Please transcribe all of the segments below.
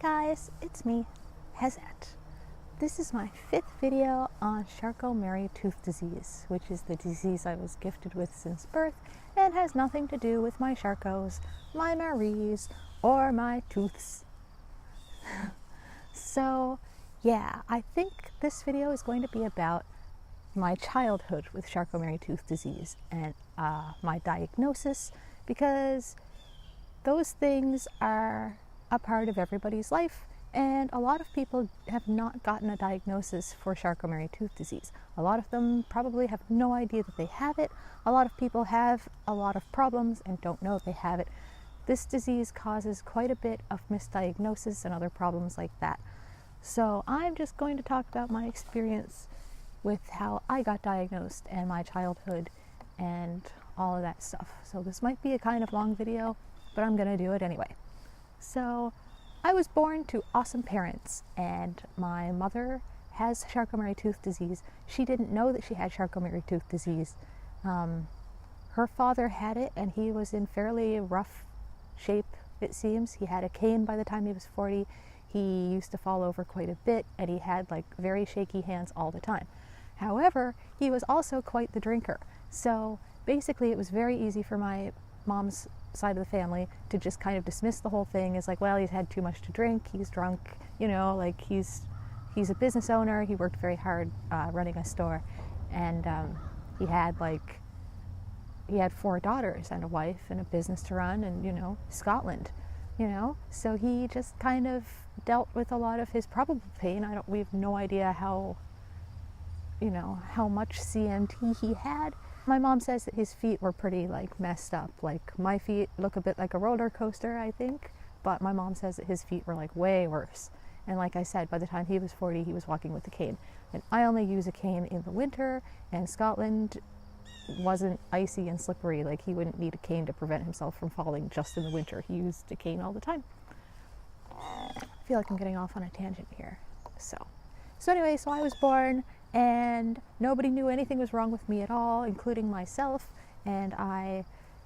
guys, it's me, Hezet. This is my 5th video on Charcot-Marie-Tooth Disease, which is the disease I was gifted with since birth and has nothing to do with my Charcots, my Maries, or my tooths. So yeah, I think this video is going to be about my childhood with Charcot-Marie-Tooth Disease and my diagnosis, because those things are a part of everybody's life, and a lot of people have not gotten a diagnosis for Charcot-Marie-Tooth Disease. A lot of them probably have no idea that they have it. A lot of people have a lot of problems and don't know they have it. This disease causes quite a bit of misdiagnosis and other problems like that. So I'm just going to talk about my experience with how I got diagnosed and my childhood and all of that stuff. So this might be a kind of long video, but I'm going to do it anyway. So I was born to awesome parents, and my mother has Charcot-Marie-Tooth Disease. She didn't know that she had Charcot-Marie-Tooth Disease. Her father had it, and he was in fairly rough shape, it seems. He had a cane by the time he was 40. He used to fall over quite a bit, and he had like very shaky hands all the time. However, he was also quite the drinker. So basically it was very easy for my mom's side of the family to just kind of dismiss the whole thing as like, well, he's had too much to drink, he's drunk, you know, like he's a business owner, he worked very hard running a store, and he had 4 daughters and a wife and a business to run, and you know, Scotland, you know, so he just kind of dealt with a lot of his probable pain. We have no idea how much CMT he had. My mom says that his feet were pretty messed up. Like my feet look a bit like a roller coaster, I think, but my mom says that his feet were like way worse. And like I said, by the time he was 40, he was walking with a cane. And I only use a cane in the winter, and Scotland wasn't icy and slippery. Like he wouldn't need a cane to prevent himself from falling just in the winter. He used a cane all the time. I feel like I'm getting off on a tangent here. So anyway, so I was born, and nobody knew anything was wrong with me at all, including myself. And I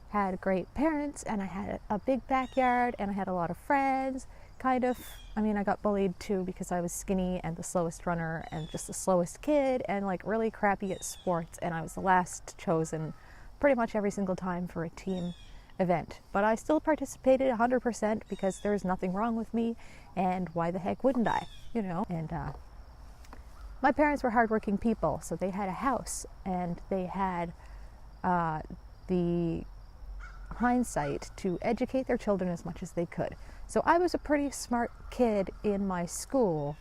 had great parents, and I had a big backyard, and I had a lot of friends, kind of. I mean, I got bullied too because I was skinny and the slowest runner and just the slowest kid and like really crappy at sports, and I was the last chosen pretty much every single time for a team event. But I still participated 100% because there's nothing wrong with me, and why the heck wouldn't I, you know? And my parents were hardworking people, so they had a house, and they had the hindsight to educate their children as much as they could. So I was a pretty smart kid in my school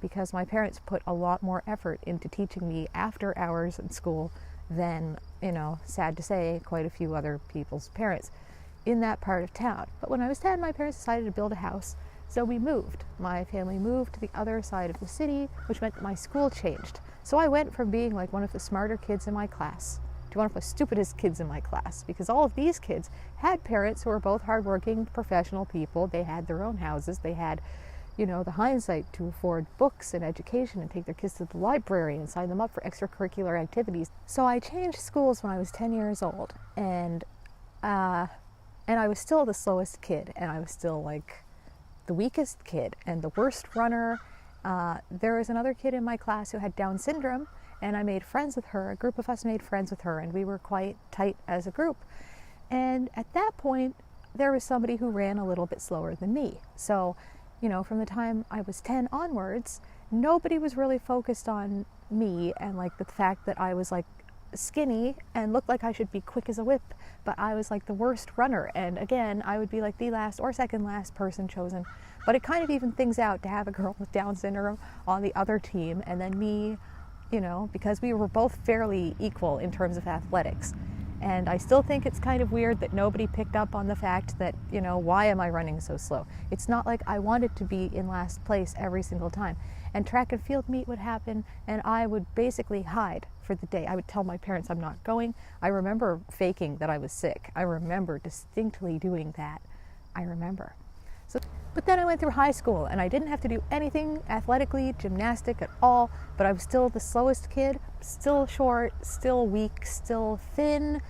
because my parents put a lot more effort into teaching me after hours in school than, you know, sad to say, quite a few other people's parents in that part of town. But when I was 10, my parents decided to build a house. So we moved. My family moved to the other side of the city, which meant my school changed. So I went from being like one of the smarter kids in my class to one of the stupidest kids in my class, because all of these kids had parents who were both hardworking professional people. They had their own houses. They had, you know, the hindsight to afford books and education and take their kids to the library and sign them up for extracurricular activities. So I changed schools when I was 10 years old, and I was still the slowest kid, and I was still like the weakest kid and the worst runner. There was another kid in my class who had Down syndrome, and I made friends with her. A group of us made friends with her, and we were quite tight as a group. And at that point, there was somebody who ran a little bit slower than me. So, you know, from the time I was 10 onwards, nobody was really focused on me and like the fact that I was like skinny and looked like I should be quick as a whip, but I was like the worst runner, and again, I would be like the last or second last person chosen. But it kind of evened things out to have a girl with Down syndrome on the other team, and then me, you know, because we were both fairly equal in terms of athletics. And I still think it's kind of weird that nobody picked up on the fact that, you know, why am I running so slow? It's not like I wanted to be in last place every single time. And track and field meet would happen, and I would basically hide for the day. I would tell my parents I'm not going. I remember faking that I was sick. I remember distinctly doing that. I remember. But then I went through high school, and I didn't have to do anything athletically, gymnastic at all, but I was still the slowest kid, still short, still weak, still thin,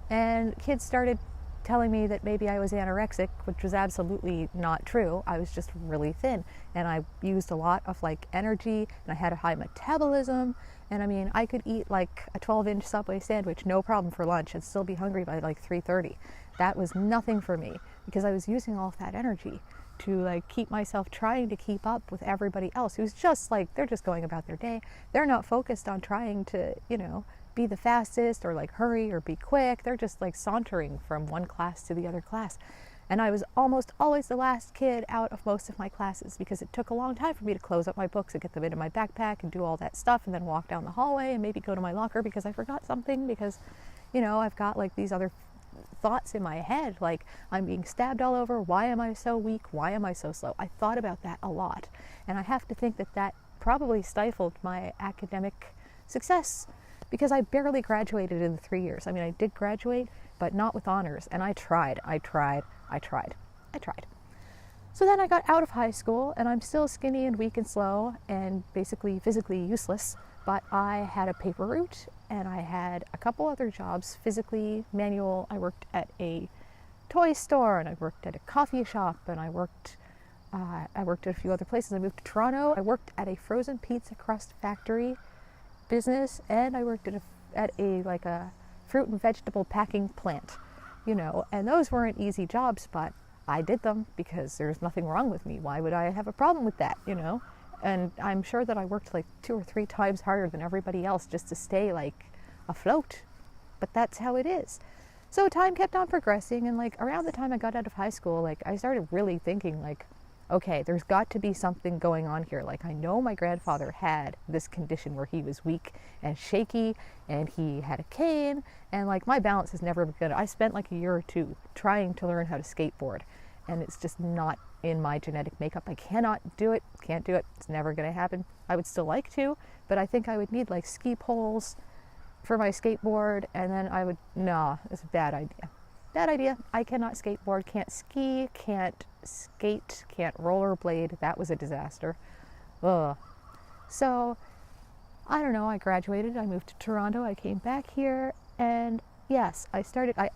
and kids started telling me that maybe I was anorexic, which was absolutely not true. I was just really thin, and I used a lot of like energy, and I had a high metabolism, and I mean, I could eat like a 12-inch Subway sandwich, no problem, for lunch, and still be hungry by like 3:30. That was nothing for me, because I was using all of that energy to like keep myself trying to keep up with everybody else who's just like, they're just going about their day. They're not focused on trying to, be the fastest or like hurry or be quick. They're just like sauntering from one class to the other class. And I was almost always the last kid out of most of my classes, because it took a long time for me to close up my books and get them into my backpack and do all that stuff, and then walk down the hallway and maybe go to my locker because I forgot something, because I've got like these other thoughts in my head, like I'm being stabbed all over. Why am I so weak? Why am I so slow? I thought about that a lot, and I have to think that probably stifled my academic success, because I barely graduated in the 3 years. I mean, I did graduate, but not with honors, and I tried. So then I got out of high school, and I'm still skinny and weak and slow and basically physically useless, but I had a paper route, and I had a couple other jobs, physically manual. I worked at a toy store, and I worked at a coffee shop, and I worked at a few other places. I moved to Toronto. I worked at a frozen pizza crust factory business, and I worked at a fruit and vegetable packing plant, and those weren't easy jobs, but I did them because there's nothing wrong with me. Why would I have a problem with that, And I'm sure that I worked like 2 or 3 times harder than everybody else just to stay like afloat, but that's how it is. So time kept on progressing, and like around the time I got out of high school, like I started really thinking like, okay, there's got to be something going on here. Like, I know my grandfather had this condition where he was weak and shaky, and he had a cane, and like my balance has never been good. I spent like a year or 2 trying to learn how to skateboard, and it's just not in my genetic makeup. I cannot do it, can't do it, it's never going to happen. I would still like to, but I think I would need like ski poles for my skateboard, and then it's a bad idea. Bad idea. I cannot skateboard, can't ski, can't skate, can't rollerblade. That was a disaster. Ugh. So, I don't know, I graduated, I moved to Toronto, I came back here, and yes, I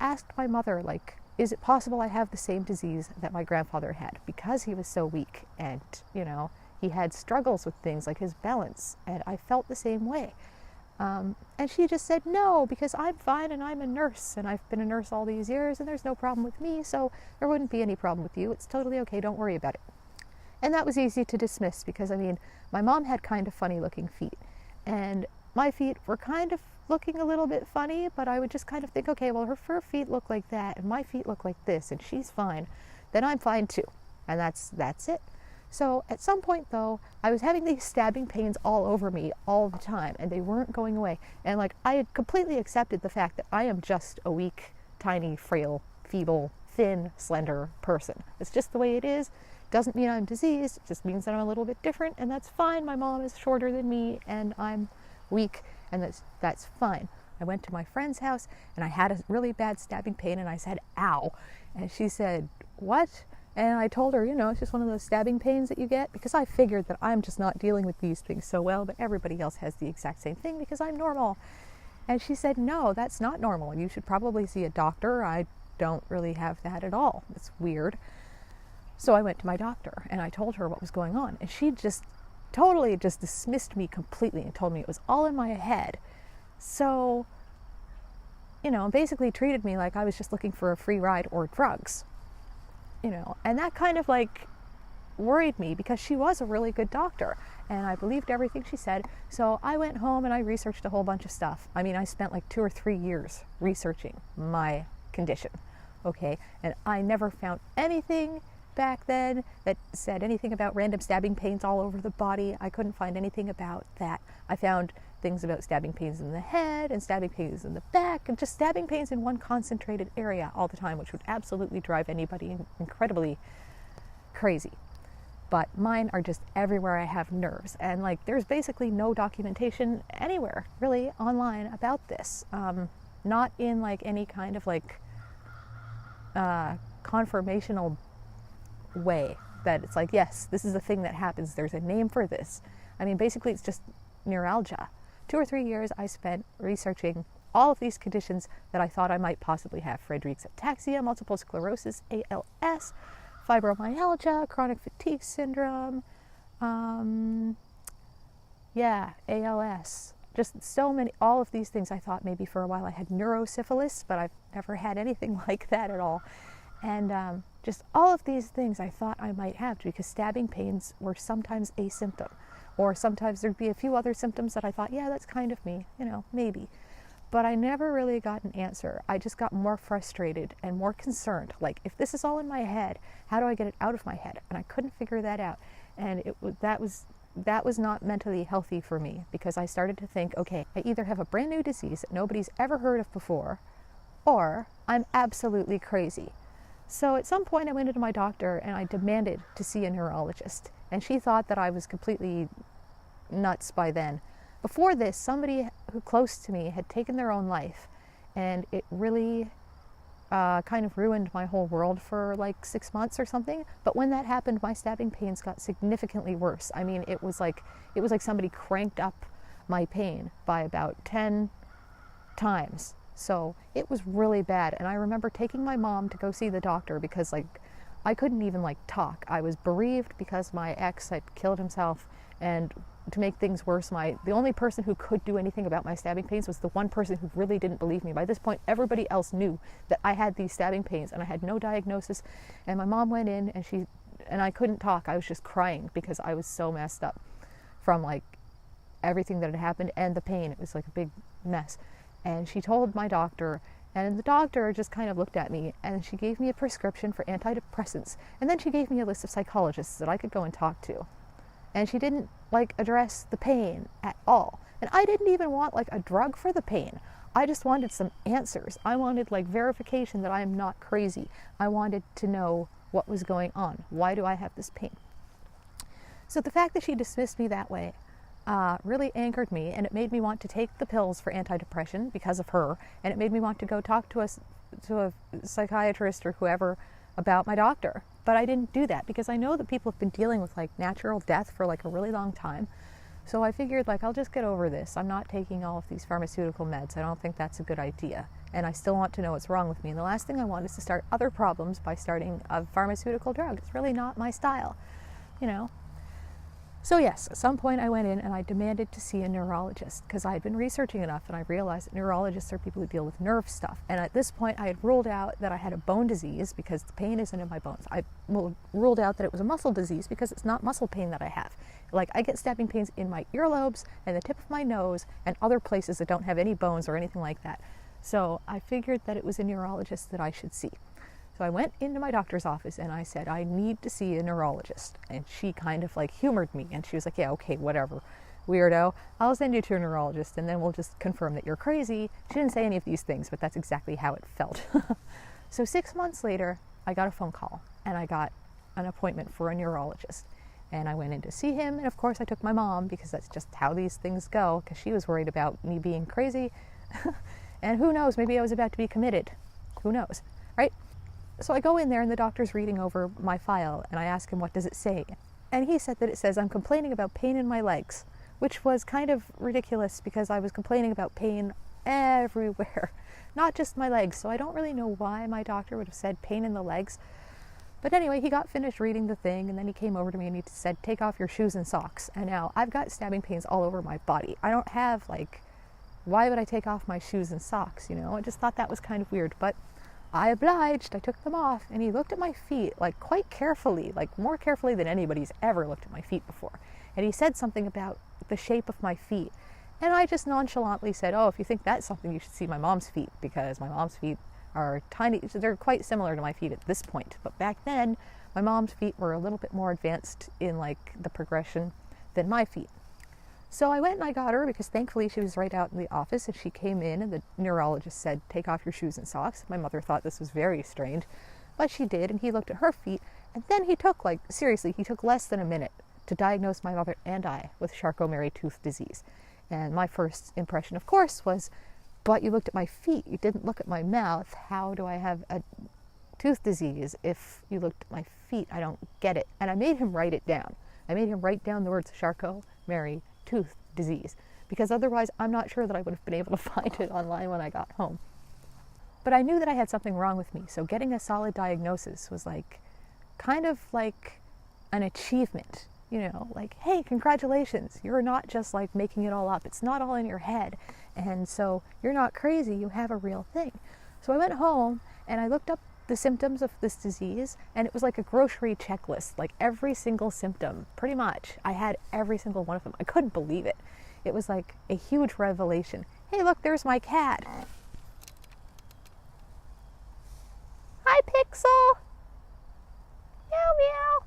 asked my mother, like, is it possible I have the same disease that my grandfather had? Because he was so weak, and, he had struggles with things like his balance, and I felt the same way. And she just said, no, because I'm fine, and I'm a nurse, and I've been a nurse all these years, and there's no problem with me, so there wouldn't be any problem with you. It's totally okay, don't worry about it. And that was easy to dismiss, because, my mom had kind of funny-looking feet, and my feet were kind of looking a little bit funny, but I would just kind of think, okay, well, her feet look like that, and my feet look like this, and she's fine, then I'm fine too. And that's it. So at some point, though, I was having these stabbing pains all over me all the time, and they weren't going away. And like, I had completely accepted the fact that I am just a weak, tiny, frail, feeble, thin, slender person. It's just the way it is. Doesn't mean I'm diseased. It just means that I'm a little bit different, and that's fine. My mom is shorter than me, and I'm weak, and that's fine. I went to my friend's house, and I had a really bad stabbing pain, and I said, ow. And she said, what? And I told her, it's just one of those stabbing pains that you get, because I figured that I'm just not dealing with these things so well, but everybody else has the exact same thing because I'm normal. And she said, no, that's not normal. You should probably see a doctor. I don't really have that at all. It's weird. So I went to my doctor, and I told her what was going on. And she just totally just dismissed me completely and told me it was all in my head. So, basically treated me like I was just looking for a free ride or drugs. And that kind of like worried me, because she was a really good doctor and I believed everything she said. So I went home and I researched a whole bunch of stuff. I spent like 2 or 3 years researching my condition. Okay. And I never found anything back then that said anything about random stabbing pains all over the body. I couldn't find anything about that. I found things about stabbing pains in the head and stabbing pains in the back and just stabbing pains in one concentrated area all the time, which would absolutely drive anybody incredibly crazy. But mine are just everywhere I have nerves, and like there's basically no documentation anywhere really online about this. Not in like any kind of like conformational way that it's like, yes, this is a thing that happens, there's a name for this. Basically it's just neuralgia. 2 or 3 years I spent researching all of these conditions that I thought I might possibly have: Friedreich's ataxia, multiple sclerosis, ALS, fibromyalgia, chronic fatigue syndrome, ALS. Just so many, all of these things. I thought maybe for a while I had neurosyphilis, but I've never had anything like that at all. And just all of these things I thought I might have, because stabbing pains were sometimes a symptom. Or sometimes there'd be a few other symptoms that I thought, yeah, that's kind of me, maybe. But I never really got an answer. I just got more frustrated and more concerned. Like, if this is all in my head, how do I get it out of my head? And I couldn't figure that out. And that was not mentally healthy for me, because I started to think, okay, I either have a brand new disease that nobody's ever heard of before, or I'm absolutely crazy. So at some point I went into my doctor and I demanded to see a neurologist. And she thought that I was completely nuts by then. Before this, somebody who close to me had taken their own life, and it really kind of ruined my whole world for like 6 months or something. But when that happened, my stabbing pains got significantly worse. I mean, it was like somebody cranked up my pain by about 10 times. So it was really bad. And I remember taking my mom to go see the doctor, because I couldn't even talk. I was bereaved because my ex had killed himself, and to make things worse, the only person who could do anything about my stabbing pains was the one person who really didn't believe me. By this point, everybody else knew that I had these stabbing pains, and I had no diagnosis. And my mom went in, and I couldn't talk. I was just crying because I was so messed up from everything that had happened and the pain. It was like a big mess. And she told my doctor, and the doctor just kind of looked at me, and she gave me a prescription for antidepressants, and then she gave me a list of psychologists that I could go and talk to. And she didn't address the pain at all. And I didn't even want a drug for the pain. I just wanted some answers. I wanted verification that I am not crazy. I wanted to know what was going on. Why do I have this pain? So the fact that she dismissed me that way really angered me, and it made me want to take the pills for antidepressant because of her, and it made me want to go talk to a psychiatrist or whoever about my doctor. But I didn't do that because I know that people have been dealing with natural death for a really long time. So I figured I'll just get over this. I'm not taking all of these pharmaceutical meds. I don't think that's a good idea. And I still want to know what's wrong with me. And the last thing I want is to start other problems by starting a pharmaceutical drug. It's really not my style, So yes, at some point I went in and I demanded to see a neurologist, because I had been researching enough and I realized that neurologists are people who deal with nerve stuff. And at this point I had ruled out that I had a bone disease because the pain isn't in my bones. I ruled out that it was a muscle disease because it's not muscle pain that I have. I get stabbing pains in my earlobes and the tip of my nose and other places that don't have any bones or anything like that. So I figured that it was a neurologist that I should see. So I went into my doctor's office and I said, I need to see a neurologist. And she kind of humored me, and she was like, yeah, okay, whatever, weirdo. I'll send you to a neurologist and then we'll just confirm that you're crazy. She didn't say any of these things, but that's exactly how it felt. So 6 months later, I got a phone call and I got an appointment for a neurologist. And I went in to see him, and of course I took my mom, because that's just how these things go, because she was worried about me being crazy. And who knows, maybe I was about to be committed. Who knows, right? So I go in there and the doctor's reading over my file, and I ask him, what does it say? And he said that it says I'm complaining about pain in my legs, which was kind of ridiculous because I was complaining about pain everywhere, not just my legs. So I don't really know why my doctor would have said pain in the legs. But anyway, he got finished reading the thing, and then he came over to me and he said, take off your shoes and socks. And now I've got stabbing pains all over my body. I don't have why would I take off my shoes and socks? I just thought that was kind of weird, but I obliged. I took them off, and he looked at my feet quite carefully, more carefully than anybody's ever looked at my feet before. And he said something about the shape of my feet. And I just nonchalantly said, oh, if you think that's something, you should see my mom's feet, because my mom's feet are tiny. They're quite similar to my feet at this point. But back then, my mom's feet were a little bit more advanced in the progression than my feet. So I went and I got her, because thankfully she was right out in the office, and she came in and the neurologist said, take off your shoes and socks. My mother thought this was very strange, but she did, and he looked at her feet, and then he took seriously, he took less than a minute to diagnose my mother and I with Charcot-Marie-Tooth Disease. And my first impression, of course, was, but you looked at my feet, you didn't look at my mouth. How do I have a tooth disease if you looked at my feet? I don't get it. And I made him write it down. I made him write down the words Charcot-Marie-Tooth Disease, because otherwise I'm not sure that I would have been able to find it online when I got home. But I knew that I had something wrong with me, so getting a solid diagnosis was like kind of like an achievement, you know, like, hey, congratulations, you're not just like making it all up, it's not all in your head, and so you're not crazy, you have a real thing. So I went home and I looked up the symptoms of this disease, and it was like a grocery checklist, like every single symptom, pretty much. I had every single one of them. I couldn't believe it. It was like a huge revelation. Hey, look, there's my cat. Hi, Pixel. Meow, meow.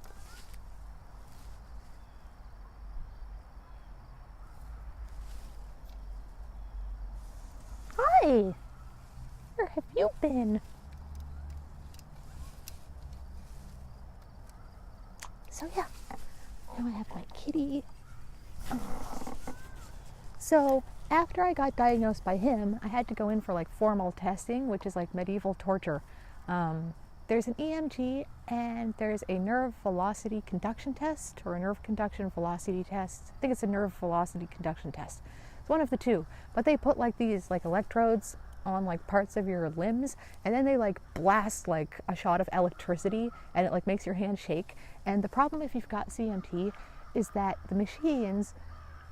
Hi. Where have you been? So yeah, now I have my kitty. So after I got diagnosed by him, I had to go in for like formal testing, which is like medieval torture. There's an EMG and there's a nerve velocity conduction test, or a nerve conduction velocity test. I think it's a nerve velocity conduction test. It's one of the two. But they put like these like electrodes on like parts of your limbs, and then they like blast like a shot of electricity, and it like makes your hand shake. And the problem if you've got CMT is that the machines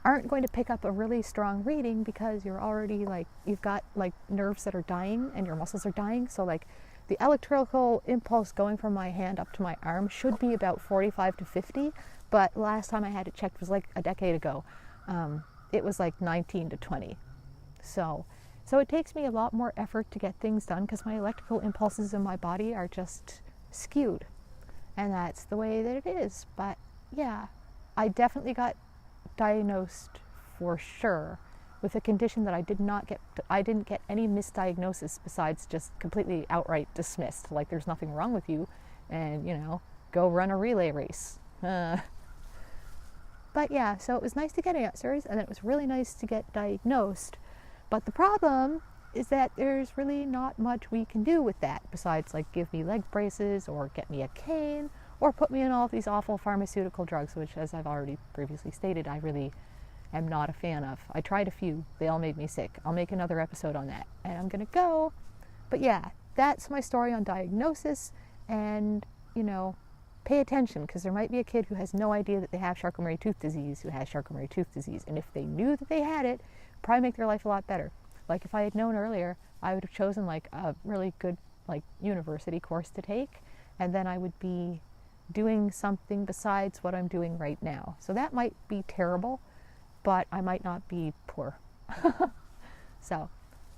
aren't going to pick up a really strong reading, because you're already like, you've got like nerves that are dying and your muscles are dying. So like the electrical impulse going from my hand up to my arm should be about 45 to 50, but last time I had it checked was like a decade ago. It was like 19 to 20. So it takes me a lot more effort to get things done, because my electrical impulses in my body are just skewed, and that's the way that it is. But yeah, I definitely got diagnosed for sure with a condition that I didn't get any misdiagnosis besides just completely outright dismissed, like there's nothing wrong with you, and you know, go run a relay race. But yeah, so it was nice to get answers, and it was really nice to get diagnosed. But the problem is that there's really not much we can do with that besides like give me leg braces or get me a cane or put me on all of these awful pharmaceutical drugs, which, as I've already previously stated, I really am not a fan of. I tried a few. They all made me sick. I'll make another episode on that, and I'm going to go. But yeah, that's my story on diagnosis. And, you know, pay attention, because there might be a kid who has no idea that they have Charcot-Marie-Tooth disease, who has Charcot-Marie-Tooth disease. And if they knew that they had it, probably make their life a lot better. Like if I had known earlier, I would have chosen like a really good like university course to take, and then I would be doing something besides what I'm doing right now. So that might be terrible, but I might not be poor. So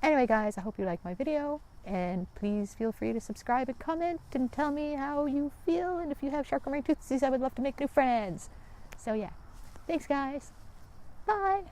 anyway, guys, I hope you like my video, and please feel free to subscribe and comment and tell me how you feel, and if you have Charcot-Marie-Tooth disease, I would love to make new friends. So yeah, thanks guys. Bye.